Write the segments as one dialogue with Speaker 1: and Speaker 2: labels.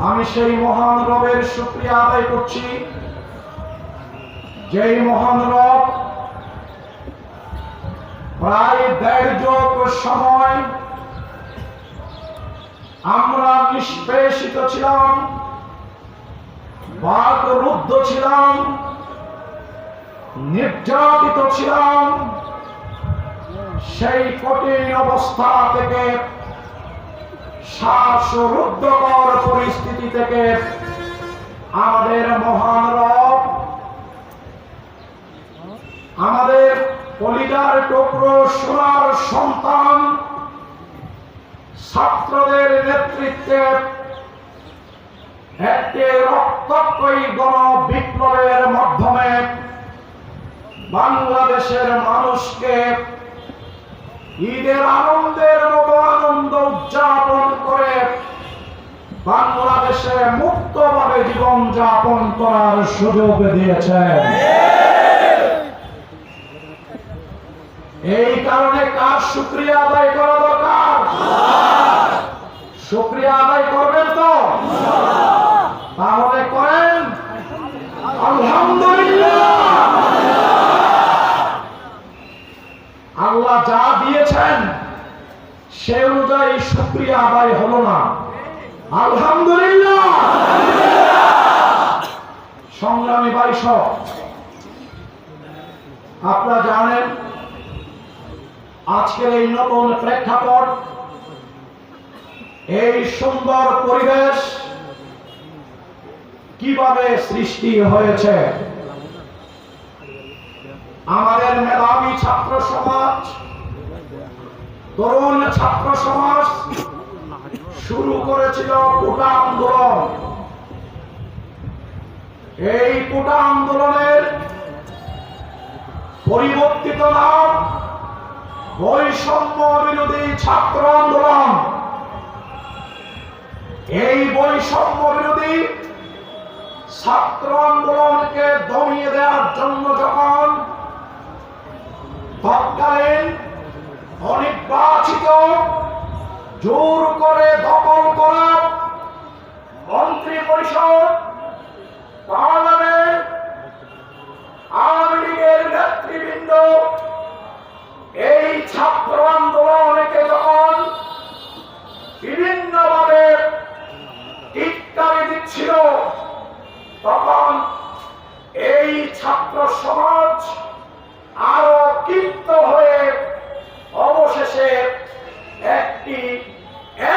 Speaker 1: আমি সেই মহান রবের শুকরিয়া আদায় করছি, যেই মহান রব প্রায় 1.5 যুগ সময় আমরা নিষ্পেষিত ছিলাম, বাকরুদ্ধ ছিলাম, নির্যাতিত ছিলাম। সেই কঠিন অবস্থা থেকে, শ্বাসরুদ্ধকর পরিস্থিতি থেকে আমাদের মহান রব আমাদের কলিজার টুকরো সোনার সন্তান ছাত্রদের নেতৃত্বে একটি রক্তক্ষয়ী গণবিপ্লবের মাধ্যমে বাংলাদেশের মানুষকে ঈদের আনন্দের মতো আনন্দ উদযাপন করে বাংলাদেশে মুক্তভাবে জীবন যাপন করার সুযোগ দিয়েছেন। এই কারণে কার শুকরিয়া আদায় করা দরকার? শুকরিয়া আদায় করবেন তো? তাহলে করেন আলহামদুলিল্লাহ। আল্লাহ যা দিয়েছেন সে অনুযায়ী শুকরিয়া আদায় হলো না, আলহামদুলিল্লাহ। সংগ্রামী ভাইসব, আপনারা জানেন আজকের এই নতুন প্রেক্ষাপট, এই সুন্দর পরিবেশ কিভাবে সৃষ্টি হয়েছে। আমাদের মেধাবী ছাত্র সমাজ, তরুণ ছাত্র সমাজ শুরু করেছিল কোটা আন্দোলন। এই কোটা আন্দোলনের পরিবর্তিত নাম বৈষম্য বিরোধী ছাত্র আন্দোলন। এই বৈষম্য বিরোধী ছাত্র আন্দোলনকে দমিয়ে দেওয়ার জন্য যখন তৎকালীন অনির্বাচিত জোর করে দখল করা মন্ত্রী পরিষদ, পার্লামেন্ট, আওয়ামী লীগের নেতৃবৃন্দ এই ছাত্র আন্দোলনকে যখন বিভিন্নভাবে টিটকারি দিচ্ছিল, তখন এই ছাত্র সমাজ আরো ক্ষিপ্ত হয়ে অবশেষে একটি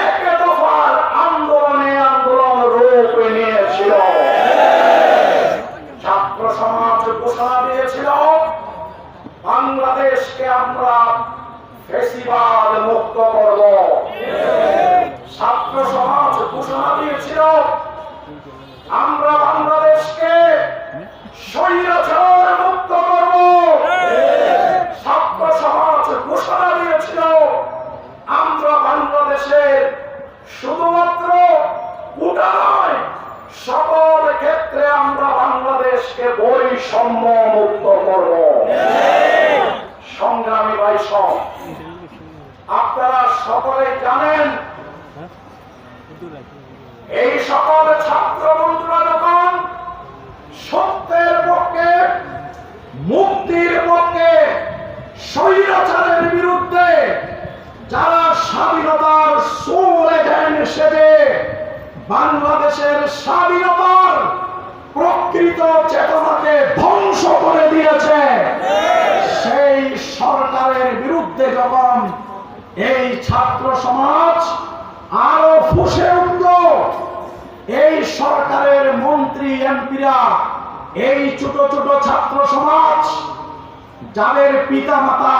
Speaker 1: এক দফার আন্দোলন রূপ নিয়েছিল। ছাত্র সমাজ ঘোষণা দিয়েছিল বাংলাদেশকে আমরা ফ্যাসিবাদ মুক্ত করব। ছাত্র সমাজ ঘোষণা দিয়েছিল আমরা বাংলাদেশকে স্বৈরাচার মুক্ত করব। ছাত্র সমাজ ঘোষণা দিয়েছিল আমরা বাংলাদেশের শুধুমাত্র কোটা নয়, সকল ক্ষেত্রে আমরা বাংলাদেশকে বৈষম্য মুক্ত করব। সংগ্রামী ভাইসব, আপনারা সকলে জানেন এই সকল ছাত্র বন্ধুরা যখন সত্যের পক্ষে, মুক্তির পক্ষে, স্বৈরাচারের বিরুদ্ধে যারা স্বাধীনতার সোল এজেন্ট হিসেবে বাংলাদেশের স্বাধীনতার প্রকৃত চেতনাকে ধ্বংস করে দিয়েছে, সেই সরকারের বিরুদ্ধে যখন এই ছাত্র সমাজ আরো ফুঁসে উঠল, এই সরকারের মন্ত্রী এমপিরা, এই ছোট ছোট ছাত্র সমাজ যাদের পিতা মাতা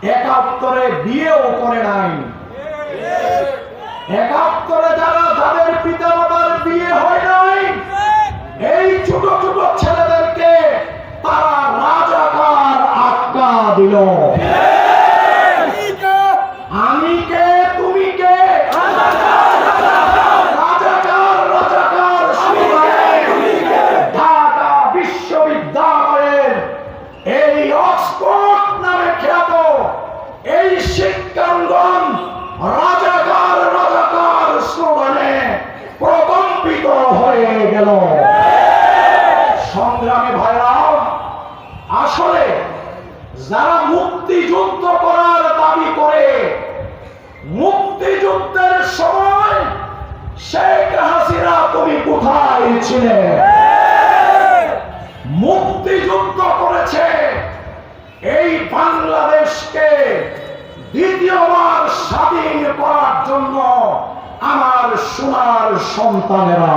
Speaker 1: ৭১ বিয়েও করে নাই, ৭১ যাদের পিতা মাতার বিয়ে হয় নাই, এই ছোট ছোট ছেলেদেরকে তারা রাজাকার আখ্যা দিল। আমি কে, তুমি কে? ঢাকা বিশ্ববিদ্যালয়ের এই অক্সফোর্ড নামে খ্যাত এই শিক্ষাঙ্গন রাজাকার স্লোগানে প্রথম হয়ে গেল। সংগ্রামী ভাইরা, আসলে যারা মুক্তিযুদ্ধ করার দাবি করে, মুক্তিযুদ্ধের সময় শেখ হাসিনা তুমি কোথায় ছিলে? মুক্তিযুদ্ধ করেছে এই বাংলাদেশকে দ্বিতীয়বার স্বাধীন করার জন্য আমার সোনার সন্তানেরা।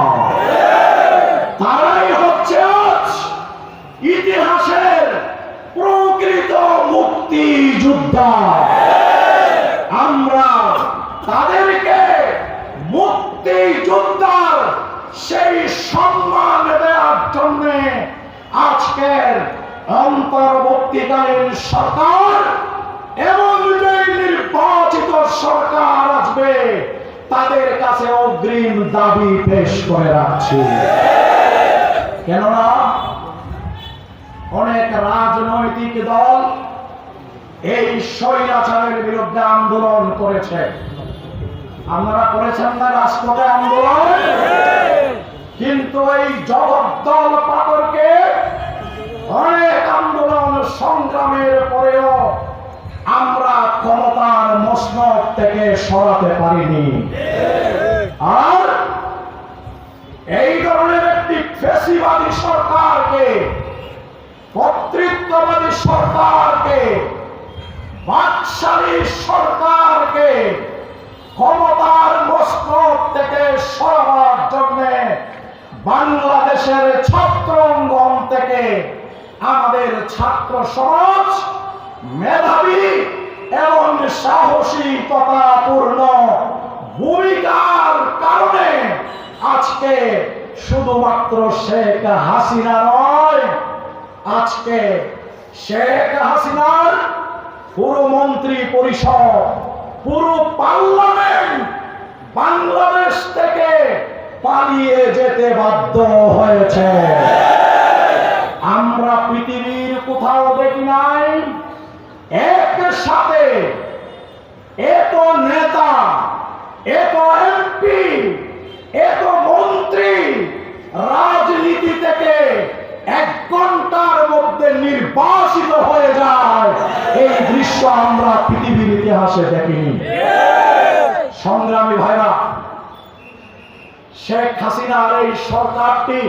Speaker 1: তারাই হচ্ছে আজ ইতিহাসের প্রকৃত মুক্তিযোদ্ধা। আমরা তাদেরকে মুক্তিযোদ্ধার সেই সম্মান দেওয়ার জন্য আজকের অন্তর্বর্তীকালীন সরকার এবং যে নির্বাচিত সরকার আসবে তাদের কাছে অগ্রিম দাবি পেশ করে রাখছি। কেননা অনেক রাজনৈতিক দল এই স্বৈরাচারের বিরুদ্ধে আন্দোলন করেছে। আপনারা করেছেন না রাজপথে আন্দোলন? কিন্তু এই জগদ্দল পাথরকে অনেক আন্দোলন সংগ্রামের পরেও আমরা ক্ষমতার মসনদ থেকে সরাতে পারিনি। আর এই ধরনের একটি ফ্যাসিবাদী সরকারকে, কর্তৃত্ববাদী সরকারকে, বাকশালী সরকারকে ক্ষমতার মসনদ থেকে সরাবার জন্য বাংলাদেশের ছাত্রঙ্গন থেকে আমাদের ছাত্র সমাজ মেধাবী এবং সাহসিকতাপূর্ণ ভূমিকার কারণে আজকে শুধুমাত্র শেখ হাসিনা নয়, আজকে শেখ হাসিনার পুরো মন্ত্রী পরিষদ, পুরো পার্লামেন্ট বাংলাদেশ থেকে পালিয়ে যেতে বাধ্য হয়েছে। আমরা পৃথিবীর কোথাও দেখি নাই একসাথে এত নেতা, এত এমপি, এত মন্ত্রী রাজনীতি থেকে 1 ঘন্টার মধ্যে নির্বাচিত হয়ে যায়। এই দৃশ্য আমরা পৃথিবীর ইতিহাসে দেখিনি। সংগ্রামী ভাইরা, শেখ হাসিনার এই সরকারটি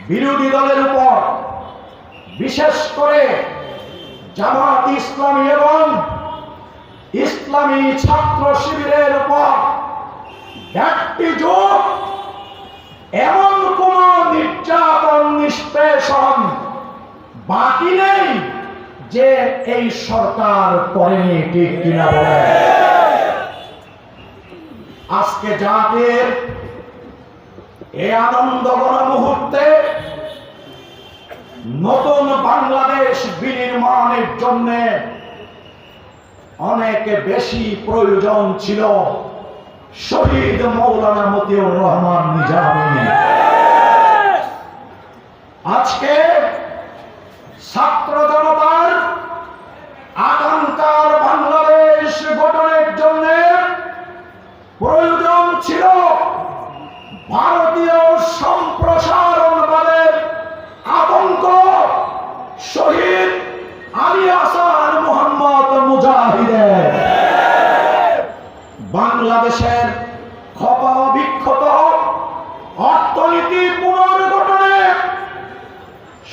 Speaker 1: বিরোধী দলের উপর, বিশেষ করে জামাত ইসলামী এবং ইসলামী ছাত্র শিবিরের উপর একটি যুগ এমন কোন নির্যাতন নিষ্পেষণ বাকি নেই যে এই সরকার করেনি, ঠিক কিনা বলে? আজকে জাতির এই আনন্দঘন মুহূর্তে নতুন বাংলাদেশ বিনির্মাণের জন্য অনেক বেশি প্রয়োজন ছিল শহীদ মৌলানা মতিউর রহমান নিজামী। আজকে ছাত্র জনতার আকাঙ্ক্ষার বাংলাদেশ গঠনের জন্য প্রয়োজন ছিল ভারতীয় সম্প্রসারণবাদের আতঙ্ক শহীদ আলী হাসান মোহাম্মদ মুজাহিদের। বাংলাদেশের ক্ষত অর্থনীতি পুনর্গঠনে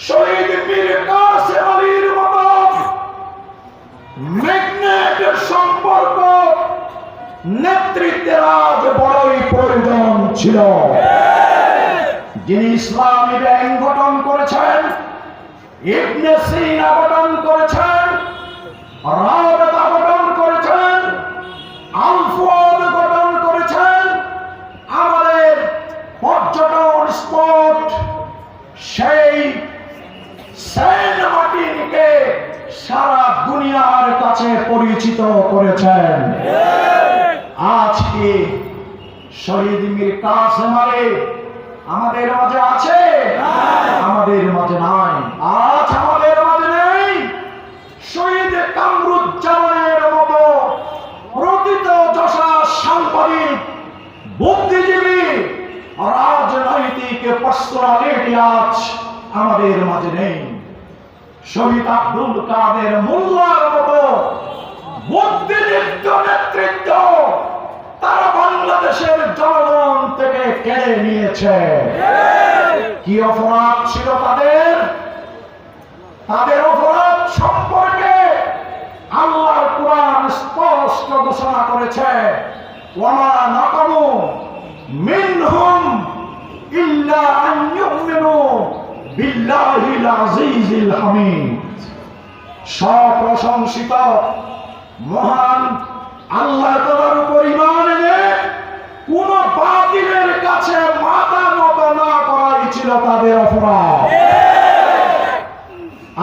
Speaker 1: শহীদ মীর কাসেম আলীর মতো ম্যাগনেট সম্পর্ক নেতৃত্বের আজ বড়ই প্রয়োজন ছিল। যিনি ইসলামী ব্যাংক গঠন করেছেন, ইবনে সিনা গঠন করেছেন, রাবেতা গঠন করেছেন, আল-ফুয়াদ গঠন করেছেন, আমাদের পর্যটন স্পট সেই সেন্ট মার্টিনকে সারা দুনিয়ার কাছে পরিচিত করেছেন। আজ কি শহীদ মীর কাসেম আলী আমাদের মাঝে আছে? আমাদের মাঝে নাই। আজ আমাদের মাঝে নেই শহীদ কামরুজ্জামানের মতো প্রকৃত যশা সাংবাদিক, বুদ্ধিজীবী পার্সোনালিটি আজ আমাদের মাঝে নেই। শহীদ আব্দুল কাদের মোল্লার মতো বুদ্ধিদীপ্ত নেতৃত্ব তারা বাংলাদেশের জনগণ থেকে কেড়ে নিয়েছে। কি অপরাধ ছিল তাদের? তাদের অপরাধ সম্পর্কে আল্লাহর কোরআন স্পষ্ট ঘোষণা করেছে, ওয়ামা নাকামু মিনহুম ইল্লা আন ইউমিনু বিল্লাহিল আজিজিল হামিদ। সপ্রশংসিত মহান আল্লাহ তাআলার উপর ঈমান এনে কোন বাতিলের কাছে মাথা নত না করাই ছিল তাদের অপরাধ।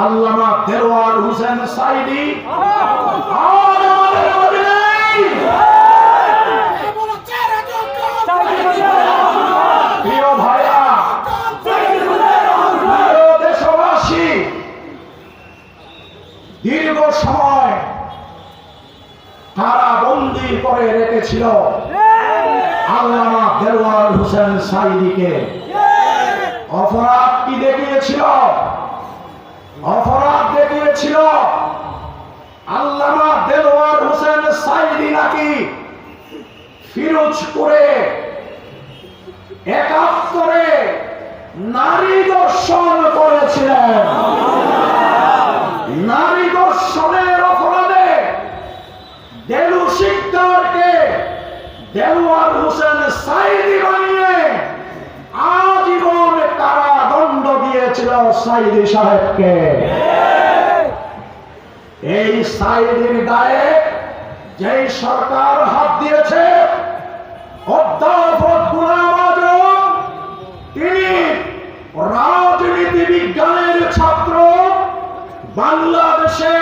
Speaker 1: আল্লামা দেলোয়ার হোসেন সাঈদী আজ আমাদের মাঝে নেই। প্রিয় ভাইরা, প্রিয় দেশবাসী, দীর্ঘ সময় তারা বন্দী করে রেখেছিল আল্লামা দেলোয়ার হোসেন সাঈদীকে। অপরাধ কি দেখিয়েছিল? অপরাধ দেখিয়েছিল আল্লামা দেলোয়ার হোসেন সাঈদী নাকি ফিরোজপুরে ৭১ নারী দর্শন করেছিলেন। নারী দর্শনের অপরাধে দেলু শিকদারকে দেলোয়ার হোসেন সাঈদী বানিয়ে আজীবন কারাদণ্ড দিয়েছিল সাঈদী সাহেবকে। এই সাঈদীর গায়ে যেই সরকার হাত দিয়েছে, অধ্যাপক গোলাম আযম, তিনি রাজনীতি বিজ্ঞানের ছাত্র, বাংলাদেশে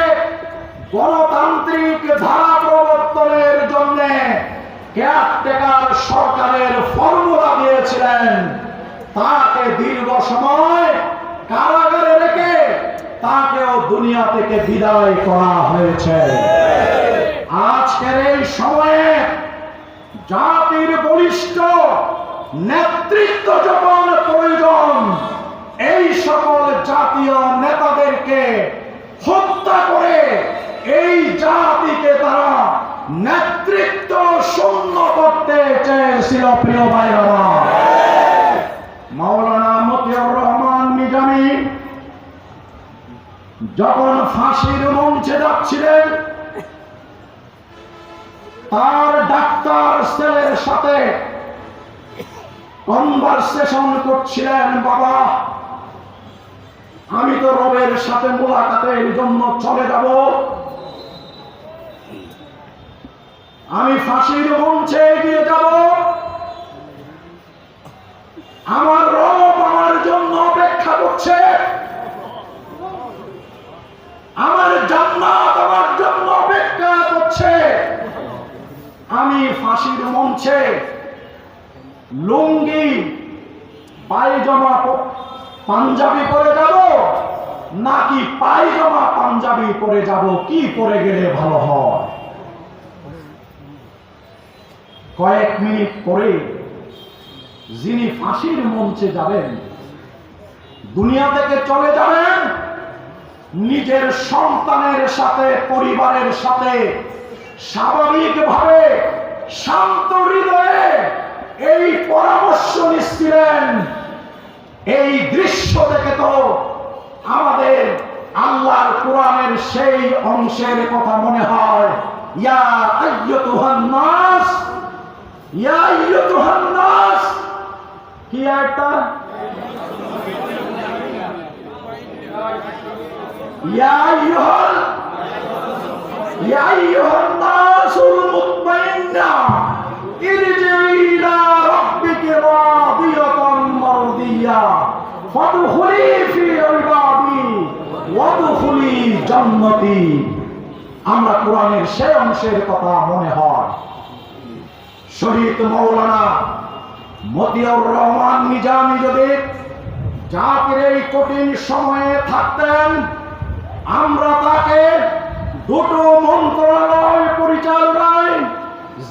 Speaker 1: গণতান্ত্রিক ধারা প্রবর্তনের জন্য কেয়ারটেকার সরকারের ফর্মুলা দিয়েছিলেন। তাকে দীর্ঘ সময় কারাগারে রেখে তাকেও দুনিয়া থেকে বিদায় করা হয়েছে। আজকের এই সময়ে জাতির বলিষ্ঠ নেতৃত্ব যখন প্রয়োজন, এই সকল জাতীয় নেতাদেরকে হত্যা করে এই জাতিকে তারা নেতৃত্ব শূন্য করতে চেয়েছিল। প্রিয় ভাইরা, মাওলানা মতিয়ার রহমান নিজামী যখন ফাঁসির মঞ্চে যাচ্ছিলেন, তার ডাক্তার ছেলের সাথে কনভারসেশন করছিলেন, বাবা আমি তো রবের সাথে মোলাকাতের জন্য চলে যাব, আমি ফাঁসির মঞ্চে এগিয়ে যাব, আমার রব আমার জন্য অপেক্ষা করছে, আমার জান্নাত আমার জন্য অপেক্ষা করছে। আমি ফাঁসির মঞ্চে লুঙ্গি পায়জামা পাঞ্জাবি পরে যাব নাকি পায়জামা পাঞ্জাবি পরে যাব, কি পরে গেলে ভালো হয়? কয়েক মিনিট পরে যিনি ফাঁসির মঞ্চে যাবেন, দুনিয়া থেকে চলে যাবেন, নিজের সন্তানের সাথে পরিবারের সাথে স্বাভাবিকভাবে শান্ত হৃদয়ে এই পরামর্শ নিচ্ছিলেন। এই দৃশ্য দেখে তো আমাদের আল্লাহর কোরআনের সেই অংশের কথা মনে হয়, ইয়া আইয়ুহান নাস, ইয়া আইয়ুহান নাস, কি একটা ইয়া আইয়ুহান নাসুল মুতমাইন্না ইরজিই ইলা রাব্বিকি রাদিয়াতান মারদিয়া ফাদখুলি ফি ইবাদি ওয়াদখুলি জান্নাতি। আমরা কোরআনের সেই অংশের কথা মনে হয়। শহীদ মাওলানা মতিয়ার রহমান নিজামী যদি জাতির এই কঠিন সময়ে থাকতেন, আমরা তাকে দুটো মন্ত্রণালয় পরিচালনায়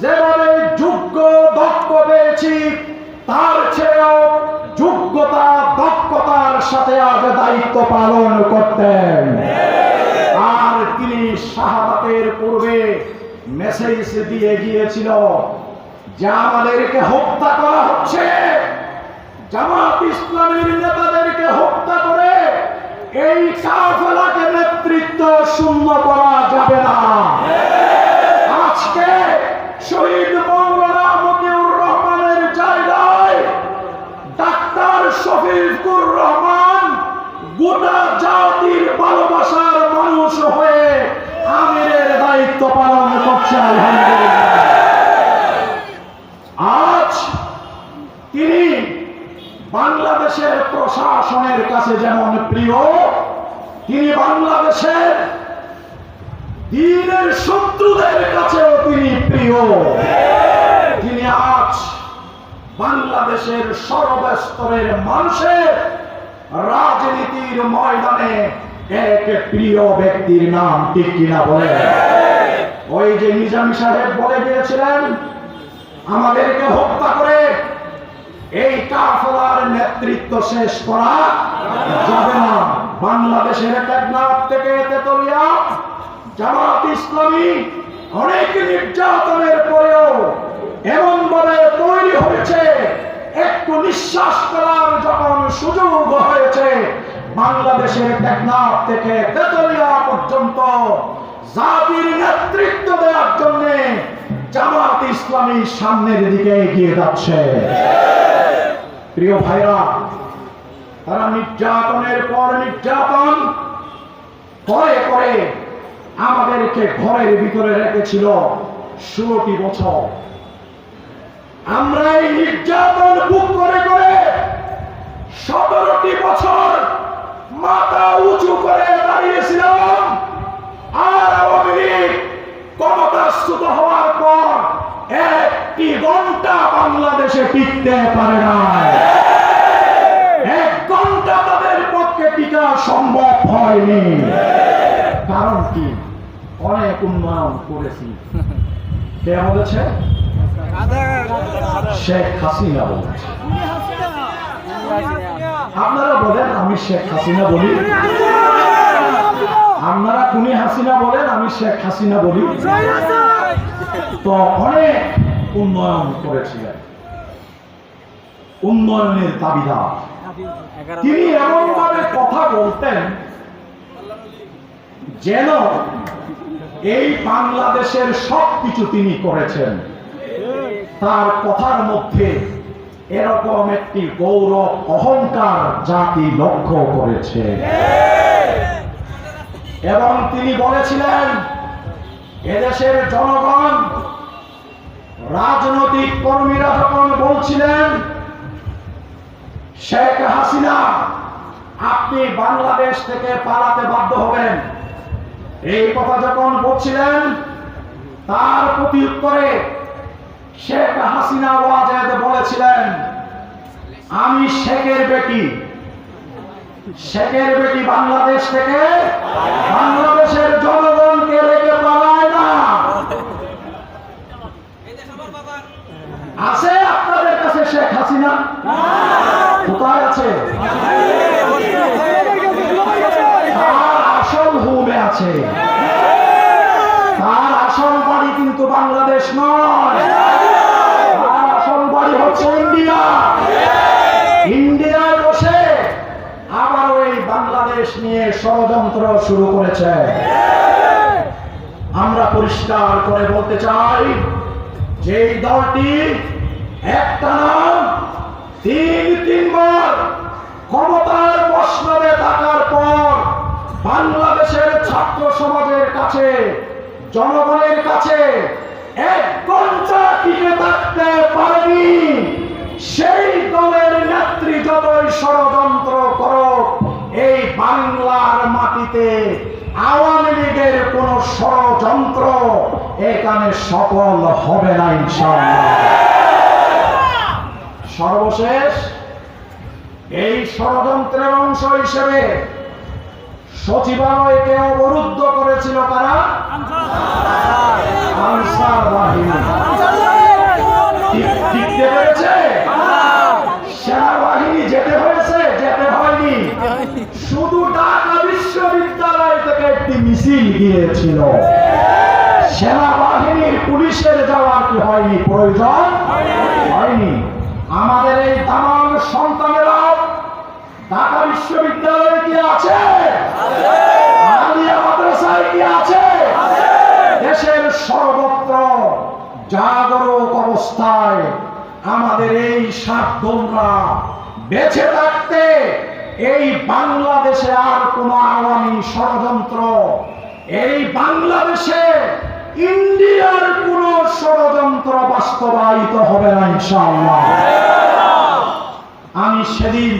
Speaker 1: যেভাবে যোগ্য দক্ষ পেয়েছি, তার চেয়েও যোগ্যতা সাথে আজ দায়িত্ব পালন করতেন। আর তিনি শাহাদাতের পূর্বে মেসেজ দিয়ে গিয়েছিল যে আমাদেরকে হত্যা করা হচ্ছে, জামাত ইসলামের নেতাদেরকে হত্যা করে এই কাফেলাকে নেতৃত্ব শূন্য করা যাবে না। আজকে শহীদ মাওলানা মতিউর রহমানের জায়গায় ডাক্তার শফিকুর রহমান গোটা জাতির ভালোবাসার মানুষ হয়ে আমিরের দায়িত্ব পালন করছে। আলহামদুলিল্লাহ। আজ তিনি বাংলাদেশের প্রশাসনের কাছে যেমন প্রিয়, তিনি বাংলাদেশের দ্বীনের শত্রুদের কাছেও তিনি প্রিয়। তিনি আজ বাংলাদেশের সর্বস্তরের মানুষের রাজনীতির ময়দানে এক প্রিয় ব্যক্তির নাম, ঠিক কিনা বলে? ওই যে নিজামী সাহেব বলে গিয়েছিলেন আমাদেরকে হত্যা করে এই কাফেলার নেতৃত্ব শেষ করা যাবে না। বাংলাদেশের টেকনাফ থেকে তেতুলিয়া জামাত ইসলামী অনেক নির্যাতনের পরেও এমন ভাবে তৈরি হয়েছে, একটু নিঃশ্বাস করার যখন সুযোগ হয়েছে বাংলাদেশের টেকনাফ থেকে তেতুলিয়া পর্যন্ত জাতির নেতৃত্ব দেওয়ার জন্য জামাত ইসলামী সামনের দিকে এগিয়ে যাচ্ছে। প্রিয় ভাইরা, তারা নির্যাতনের পর নির্যাতন করে করে আমাদেরকে ঘরের ভিতরে রেখেছিল 16টি বছর। আমরা এই নির্যাতন বুক করে করে 17টি বছর মাথা উঁচু করে দাঁড়িয়েছিলাম। আর আওয়ামী লীগ ক্ষমতাচ্যুত হওয়ার পর একটি ঘন্টা বাংলাদেশে টিকতে পারে না। এক ঘন্টা তাদের পক্ষে টিকা সম্ভব হয়নি। কারণ কি? অনেক উন্নয়ন করেছি। কে বলেছে? শেখ হাসিনা বলেছে। আপনারা বলেন আমি শেখ হাসিনা বলি? আপনারা খুনি হাসিনা বলেন, আমি শেখ হাসিনা বলি? তো অনেক উন্নয়ন করেছিলেন, উন্নয়নের দাবিদার। তিনি এমন ভাবে কথা বলতেন যেন এই বাংলাদেশের সবকিছু তিনি করেছেন। তার কথার মধ্যে এরকম একটি গৌরব অহংকার জাতি লক্ষ্য করেছে। এবং তিনি বলেছিলেন এদেশের জনগণ, রাজনৈতিক কর্মীরা যখন বলছিলেন শেখ হাসিনা আপনি বাংলাদেশ থেকে পালাতে বাধ্য হবেন, এই কথা যখন বলছিলেন, তার প্রতি উত্তরে শেখ হাসিনা ওয়াজেদ বলেছিলেন আমি শেখের বেটি, শেখের বেটি বাংলাদেশ থেকে বাংলাদেশের জনগণকে রেখে পালায় না। আছে আপনাদের কাছে শেখ হাসিনা? কোথায় আছে? তার আসল হোমে আছে। তার আসল বাড়ি কিন্তু বাংলাদেশ নয়, তার আসল বাড়ি হচ্ছে ইন্ডিয়া। ইন্ডিয়ায় বসে আবার ওই বাংলাদেশ নিয়ে ষড়যন্ত্র শুরু করেছে। আমরা পরিষ্কার করে বলতে চাই যে এই দলটি একটানা তিনবার ক্ষমতার মসনদে থাকার পর বাংলাদেশের ছাত্র সমাজের কাছে, জনগণের কাছে এক ঘন্টা টিকে থাকতে পারেনি। সেই দলের নেত্রী যতই ষড়যন্ত্র করুক, এই বাংলার মাটিতে আওয়ামী লীগের কোন ষড়যন্ত্র এখানে সফল হবে না ইনশাআল্লাহ। সর্বশেষ এই ষড়যন্ত্রের অংশ হিসেবে সচিবালয়কে অবরুদ্ধ করেছিল কারা? আনসার বাহিনী। টিকতে পেরেছে? সেনাবাহিনী যেতে হয়েছে? যেতে হয়নি। গিয়েছিল। সেনাবাহিনীর পুলিশের যাওয়ার কি হয়নি? প্রয়োজন হয়নি। আমাদের এই তামাম সন্তানেরা ঢাকা বিশ্ববিদ্যালয়ে কি আছে? আলিয়া মাদ্রাসায় কি আছে? দেশের সর্বত্র জাগরুক অবস্থায় আমাদের এই সাতজনরা বেঁচে থাকতে এই বাংলাদেশে আর কোন আওয়ামী ষড়যন্ত্র, এই বাংলাদেশে ইন্ডিয়ার কোন ষড়যন্ত্র বাস্তবায়িত হবে না ইনশাআল্লাহ। আমি সেদিন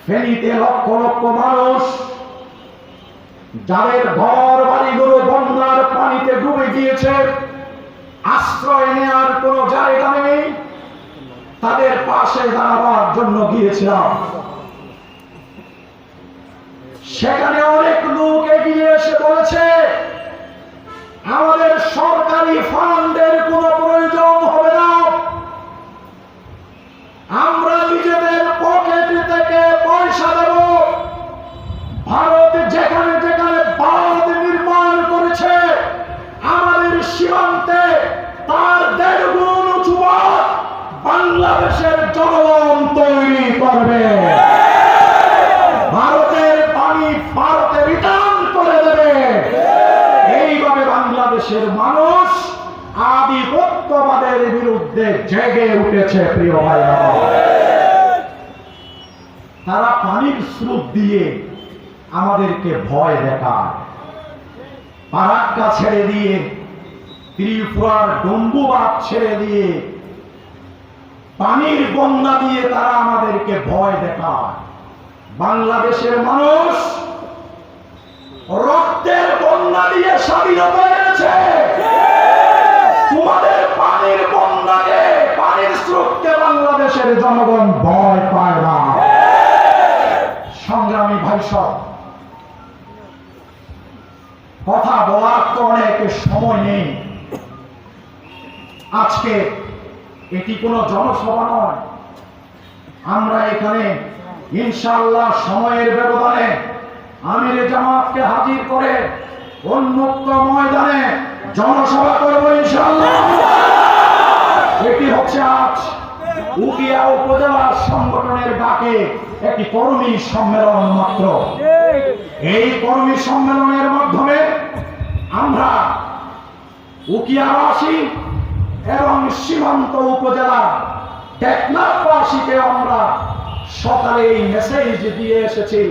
Speaker 1: ফেনীতে লক্ষ লক্ষ মানুষ যাদের ঘর বাড়িগুলো বন্যার পানিতে ডুবে গিয়েছে, আশ্রয় নেওয়ার কোন জায়গা নেই, তাদের পাশে দাঁড়াবার জন্য গিয়েছিলাম। সেখানে অনেক লোক এগিয়ে এসে বলেছে আমাদের সরকারি ফান্ডের কোনো প্রয়োজন হবে না, আমরা নিজেদের পকেট থেকে পয়সা দেব। ভারত যেখানে যেখানে বাঁধ নির্মাণ করেছে আমাদের সীমান্তে তার 1.5 গুণ উঁচু বাঁধ বাংলাদেশের জনগণ তৈরি করবে। ভারতের পানি ভারতে রিটার্ন করে দেবে। এইভাবে বাংলাদেশের মানুষ আধিপত্যবাদের বিরুদ্ধে জেগে উঠেছে। প্রিয় ভাইরা, তারা পানির স্রোত দিয়ে আমাদেরকে ভয় দেখায়, ফারাক্কা ছেড়ে দিয়ে, ত্রিপুরার ডম্বুবাদ ছেড়ে দিয়ে, পানির বন্যা দিয়ে তারা আমাদেরকে ভয় দেখায়। বাংলাদেশের মানুষ রক্তের বন্যা দিয়ে স্বাধীনতা এনেছে। তোমাদের পানির বন্যাকে, পানির স্রোতকে বাংলাদেশের জনগণ ভয় পায় না। সংগ্রামী ভাই সব, কথা বলার তো অনেক সময় নেই। আজকে এটি কোনো জনসভা নয়। আমরা এখানে ইনশাআল্লাহ সময়ের ব্যবধানে আমিরে জামাতকে হাজির করে উন্মুক্ত ময়দানে জনসভা করব ইনশাআল্লাহ। এটি হচ্ছে আজ উকিয়া উপজেলা সংগঠনের ডাকে একটি কর্মী সম্মেলন মাত্র। এই কর্মী সম্মেলনের মাধ্যমে আমরা উকিয়াবাসী এবং সীমান্ত উপজেলা টেকনাফবাসীকে আমরা সকালে এই মেসেজ দিয়ে এসেছি